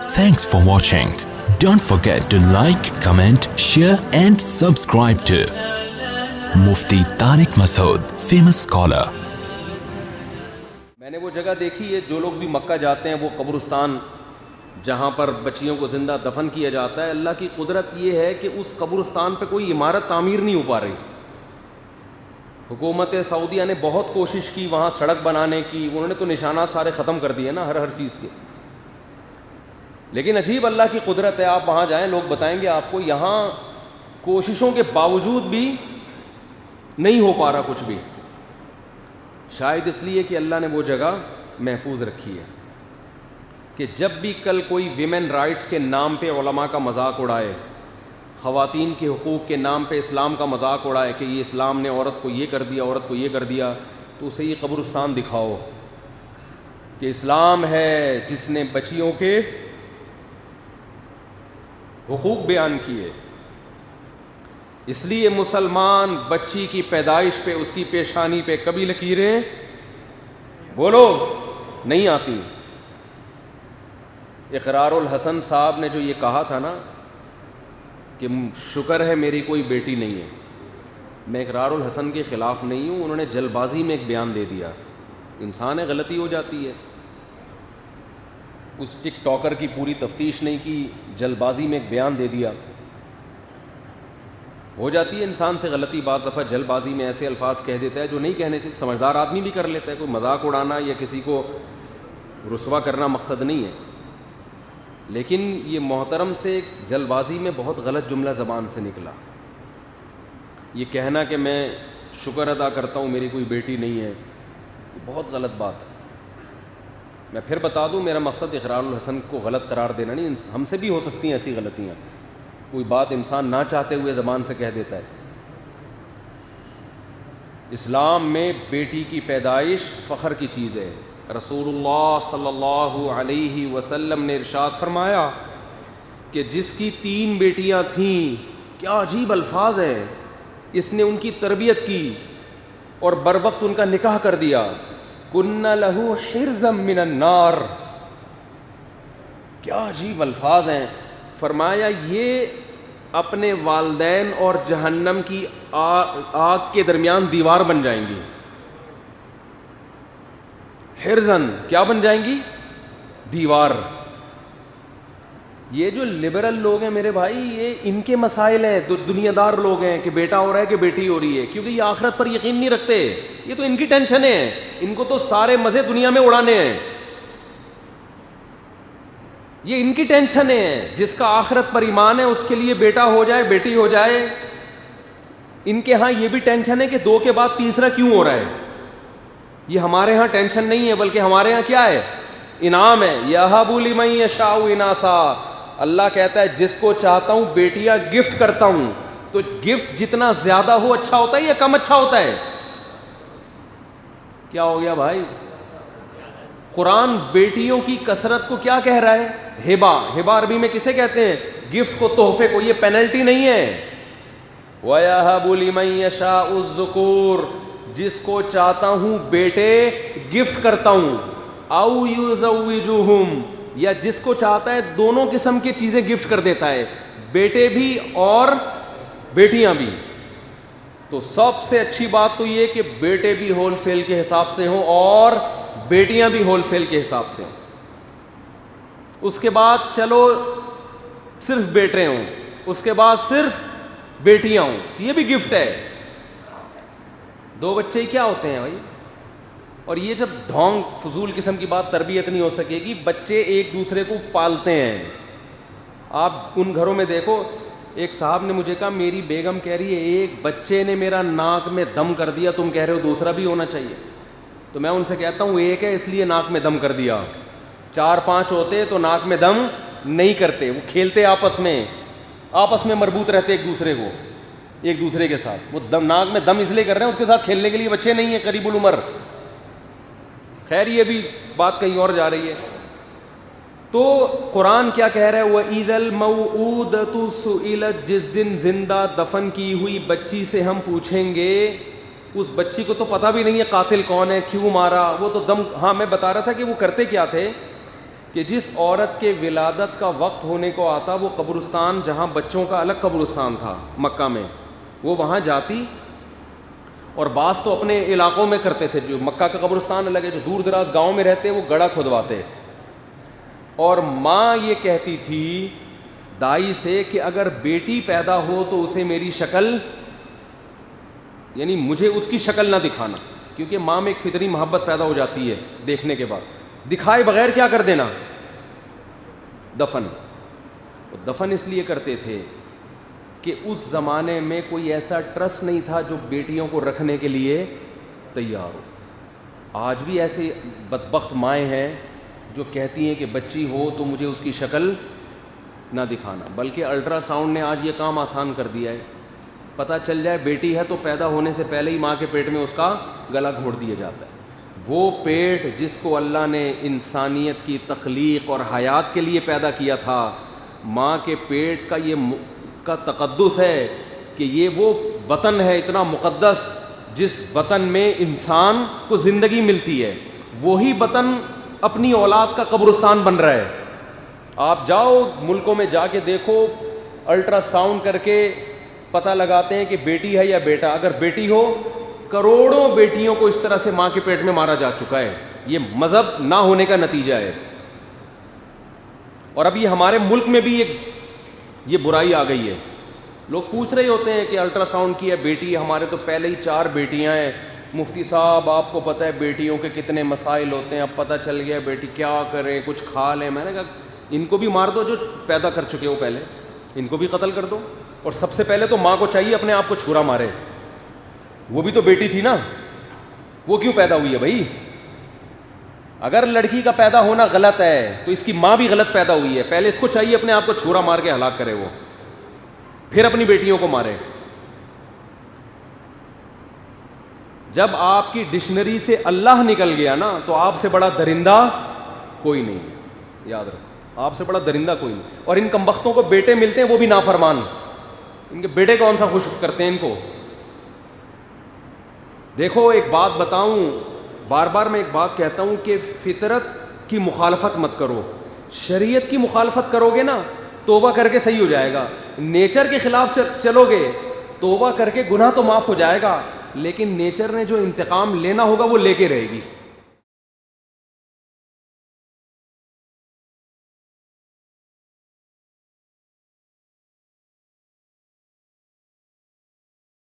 Thanks for watching. Don't forget to like, comment, share and subscribe to Mufti Tariq Masood, famous scholar. میں نے وہ جگہ دیکھی ہے، جو لوگ بھی مکہ جاتے ہیں وہ قبرستان جہاں پر بچیوں کو زندہ دفن کیا جاتا ہے، اللہ کی قدرت یہ ہے کہ اس قبرستان پہ کوئی عمارت تعمیر نہیں ہو پا رہی. حکومت سعودیہ نے بہت کوشش کی وہاں سڑک بنانے کی، انہوں نے تو نشانات سارے ختم کر دیے نا ہر چیز کے. لیکن عجیب اللہ کی قدرت ہے، آپ وہاں جائیں لوگ بتائیں گے آپ کو یہاں کوششوں کے باوجود بھی نہیں ہو پا رہا کچھ بھی. شاید اس لیے کہ اللہ نے وہ جگہ محفوظ رکھی ہے کہ جب بھی کل کوئی ویمن رائٹس کے نام پہ علماء کا مذاق اڑائے، خواتین کے حقوق کے نام پہ اسلام کا مذاق اڑائے کہ یہ اسلام نے عورت کو یہ کر دیا، عورت کو یہ کر دیا، تو اسے یہ قبرستان دکھاؤ کہ اسلام ہے جس نے بچیوں کے حقوق بیان کیے. اس لیے مسلمان بچی کی پیدائش پہ اس کی پیشانی پہ کبھی لکیریں بولو نہیں آتی. اقرار الحسن صاحب نے جو یہ کہا تھا نا کہ شکر ہے میری کوئی بیٹی نہیں ہے، میں اقرار الحسن کے خلاف نہیں ہوں، انہوں نے جلد بازی میں ایک بیان دے دیا. انسان ہے، غلطی ہو جاتی ہے. اس ٹک ٹاکر کی پوری تفتیش نہیں کی، جلد بازی میں ایک بیان دے دیا. ہو جاتی ہے انسان سے غلطی، بعض دفعہ جلد بازی میں ایسے الفاظ کہہ دیتا ہے جو نہیں کہنے چاہیے. سمجھدار آدمی بھی کر لیتا ہے، کوئی مذاق اڑانا یا کسی کو رسوا کرنا مقصد نہیں ہے. لیکن یہ محترم سے جلد بازی میں بہت غلط جملہ زبان سے نکلا. یہ کہنا کہ میں شکر ادا کرتا ہوں میری کوئی بیٹی نہیں ہے، یہ بہت غلط بات ہے. میں پھر بتا دوں، میرا مقصد اقرار الحسن کو غلط قرار دینا نہیں. ہم سے بھی ہو سکتی ہیں ایسی غلطیاں، کوئی بات انسان نہ چاہتے ہوئے زبان سے کہہ دیتا ہے. اسلام میں بیٹی کی پیدائش فخر کی چیز ہے. رسول اللہ صلی اللہ علیہ وسلم نے ارشاد فرمایا کہ جس کی 3 بیٹیاں تھیں، کیا عجیب الفاظ ہیں، اس نے ان کی تربیت کی اور بروقت ان کا نکاح کر دیا. کن لہو حرزا من النار. کیا عجیب الفاظ ہیں. فرمایا یہ اپنے والدین اور جہنم کی آگ کے درمیان دیوار بن جائیں گی. حرزن کیا بن جائیں گی؟ دیوار. یہ جو لبرل لوگ ہیں میرے بھائی، یہ ان کے مسائل ہیں. دنیا دار لوگ ہیں کہ بیٹا ہو رہا ہے کہ بیٹی ہو رہی ہے، کیونکہ یہ آخرت پر یقین نہیں رکھتے. یہ تو ان کی ٹینشن ہے، ان کو تو سارے مزے دنیا میں اڑانے ہیں. یہ ان کی ٹینشن ہے. جس کا آخرت پر ایمان ہے اس کے لیے بیٹا ہو جائے بیٹی ہو جائے. ان کے ہاں یہ بھی ٹینشن ہے کہ 2 کے بعد تیسرا کیوں ہو رہا ہے. یہ ہمارے ہاں ٹینشن نہیں ہے، بلکہ ہمارے ہاں کیا ہے؟ انعام ہے. یہب لمن یشاء اناثا. اللہ کہتا ہے جس کو چاہتا ہوں بیٹیاں گفٹ کرتا ہوں. تو گفٹ جتنا زیادہ ہو اچھا ہوتا ہے یا کم اچھا ہوتا ہے؟ کیا ہو گیا بھائی؟ قرآن بیٹیوں کی کثرت کو کیا کہہ رہا ہے؟ ہبا. ہبا عربی میں کسے کہتے ہیں؟ گفٹ کو، تحفے کو. یہ پینلٹی نہیں ہے. وَيَهَبُ لِمَن يَشَاءُ الذُّكُورَ. جس کو چاہتا ہوں بیٹے گفٹ کرتا ہوں. او یزوجہم. یا جس کو چاہتا ہے دونوں قسم کی چیزیں گفٹ کر دیتا ہے، بیٹے بھی اور بیٹیاں بھی. تو سب سے اچھی بات تو یہ کہ بیٹے بھی ہول سیل کے حساب سے ہوں اور بیٹیاں بھی ہول سیل کے حساب سے ہوں. اس کے بعد چلو صرف بیٹے ہوں، اس کے بعد صرف بیٹیاں ہوں، یہ بھی گفٹ ہے. 2 بچے ہی کیا ہوتے ہیں بھائی. اور یہ جب ڈھونگ فضول قسم کی بات، تربیت نہیں ہو سکے گی. بچے ایک دوسرے کو پالتے ہیں. آپ ان گھروں میں دیکھو. ایک صاحب نے مجھے کہا میری بیگم کہہ رہی ہے ایک بچے نے میرا ناک میں دم کر دیا، تم کہہ رہے ہو دوسرا بھی ہونا چاہیے. تو میں ان سے کہتا ہوں ایک ہے اس لیے ناک میں دم کر دیا، 4-5 ہوتے تو ناک میں دم نہیں کرتے. وہ کھیلتے آپس میں مربوط رہتے ایک دوسرے کے ساتھ. وہ ناک میں دم اس لیے کر رہے ہیں اس کے ساتھ کھیلنے کے لیے بچے نہیں ہیں قریب العمر. خیر یہ بھی بات کہیں اور جا رہی ہے. تو قرآن کیا کہہ رہا ہے؟ وَإِذَا الْمَوْءُودَةُ سُئِلَتْ. جس دن زندہ دفن کی ہوئی بچی سے ہم پوچھیں گے. اس بچی کو تو پتہ بھی نہیں ہے قاتل کون ہے، کیوں مارا. وہ تو دم. ہاں میں بتا رہا تھا کہ وہ کرتے کیا تھے کہ جس عورت کے ولادت کا وقت ہونے کو آتا وہ قبرستان, جہاں بچوں کا الگ قبرستان تھا مکہ میں, وہ وہاں جاتی, اور بعض تو اپنے علاقوں میں کرتے تھے, جو مکہ کا قبرستان الگ ہے, جو دور دراز گاؤں میں رہتے وہ گڑھا کھدواتے. اور ماں یہ کہتی تھی دائی سے کہ اگر بیٹی پیدا ہو تو اسے میری شکل, یعنی مجھے اس کی شکل نہ دکھانا, کیونکہ ماں میں ایک فطری محبت پیدا ہو جاتی ہے دیکھنے کے بعد, دکھائے بغیر کیا کر دینا, دفن. دفن اس لیے کرتے تھے کہ اس زمانے میں کوئی ایسا ٹرسٹ نہیں تھا جو بیٹیوں کو رکھنے کے لیے تیار ہو. آج بھی ایسے بدبخت مائیں ہیں جو کہتی ہیں کہ بچی ہو تو مجھے اس کی شکل نہ دکھانا, بلکہ الٹرا ساؤنڈ نے آج یہ کام آسان کر دیا ہے. پتہ چل جائے بیٹی ہے تو پیدا ہونے سے پہلے ہی ماں کے پیٹ میں اس کا گلا گھونٹ دیا جاتا ہے. وہ پیٹ جس کو اللہ نے انسانیت کی تخلیق اور حیات کے لیے پیدا کیا تھا, ماں کے پیٹ کا یہ کا تقدس ہے کہ یہ وہ وطن ہے اتنا مقدس جس وطن میں انسان کو زندگی ملتی ہے, وہی وطن اپنی اولاد کا قبرستان بن رہا ہے. آپ جاؤ ملکوں میں جا کے دیکھو, الٹرا ساؤنڈ کر کے پتہ لگاتے ہیں کہ بیٹی ہے یا بیٹا. اگر بیٹی ہو, کروڑوں بیٹیوں کو اس طرح سے ماں کے پیٹ میں مارا جا چکا ہے. یہ مذہب نہ ہونے کا نتیجہ ہے. اور اب یہ ہمارے ملک میں بھی یہ برائی آ گئی ہے. لوگ پوچھ رہے ہوتے ہیں کہ الٹرا ساؤنڈ کی ہے بیٹی, ہمارے تو پہلے ہی 4 بیٹیاں ہیں. مفتی صاحب آپ کو پتہ ہے بیٹیوں کے کتنے مسائل ہوتے ہیں, اب پتہ چل گیا بیٹی کیا کریں, کچھ کھا لیں. میں نے کہا ان کو بھی مار دو جو پیدا کر چکے ہو, پہلے ان کو بھی قتل کر دو. اور سب سے پہلے تو ماں کو چاہیے اپنے آپ کو چھرا مارے, وہ بھی تو بیٹی تھی نا, وہ کیوں پیدا ہوئی ہے بھائی؟ اگر لڑکی کا پیدا ہونا غلط ہے تو اس کی ماں بھی غلط پیدا ہوئی ہے. پہلے اس کو چاہیے اپنے آپ کو چھرا مار کے ہلاک کرے, وہ پھر اپنی بیٹیوں کو مارے. جب آپ کی ڈکشنری سے اللہ نکل گیا نا تو آپ سے بڑا درندہ کوئی نہیں ہے, یاد رکھو, آپ سے بڑا درندہ کوئی نہیں. اور ان کمبختوں کو بیٹے ملتے ہیں وہ بھی نافرمان, ان کے بیٹے کون سا خوش کرتے ہیں ان کو. دیکھو ایک بات بتاؤں, بار بار میں ایک بات کہتا ہوں کہ فطرت کی مخالفت مت کرو. شریعت کی مخالفت کرو گے نا توبہ کر کے صحیح ہو جائے گا. نیچر کے خلاف چلو گے توبہ کر کے گناہ تو معاف ہو جائے گا, لیکن نیچر نے جو انتقام لینا ہوگا وہ لے کے رہے گی.